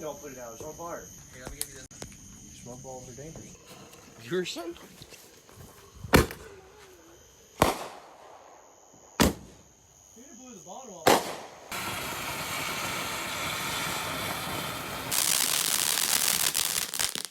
don't put it out. It's on fire. Here, let me give you this. Smoke balls are dangerous. Your son? Peter blew the bottle off.